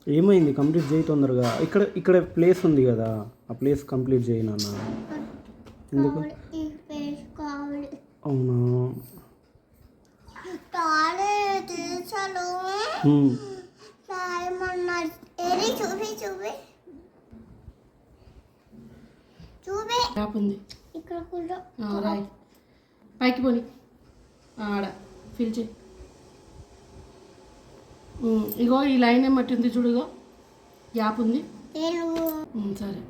ఏమైంది? కంప్లీట్ చేయి తొందరగా. ఇక్కడ ఇక్కడ ప్లేస్ ఉంది కదా, ఆ ప్లేస్ కంప్లీట్ చేయి నాన్న. ఎందుకు? అవునా? రాయి పైకి పోని ఆడ ఫిల్ చేయి. ఇగో ఈ లైన్ ఏమట్టి ఉంది చూడుగో, గ్యాప్ ఉంది. సరే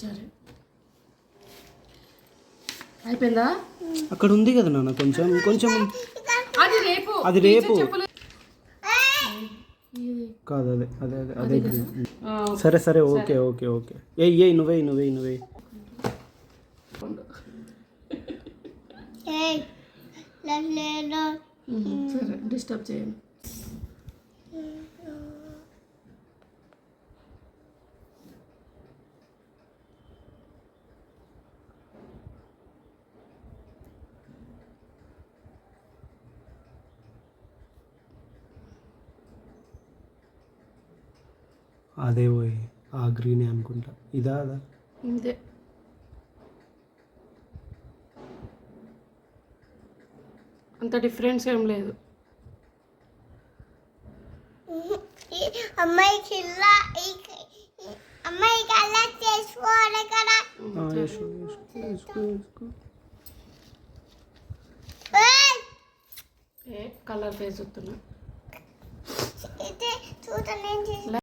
సరే అయిపోయిందా? అక్కడ ఉంది కదా నాన్న, కొంచెం కొంచెం. అది రేపు అది రేపు కాదు, అదే అదే అదే అదే. సరే సరే, ఓకే ఓకే ఓకే. ఏ నువ్వే నువ్వే నువ్వే. సరే డిస్టర్బ్ చేయండి. అదే పోయి ఆ గ్రీనే అనుకుంటా. ఇదా అదా? ఇంతే. అంత డిఫరెన్స్ ఏం లేదు. అమ్మాయికి కలర్ చేసుకోవాలి కదా. కలర్ ఫేస్ వస్తున్నా చూడండి.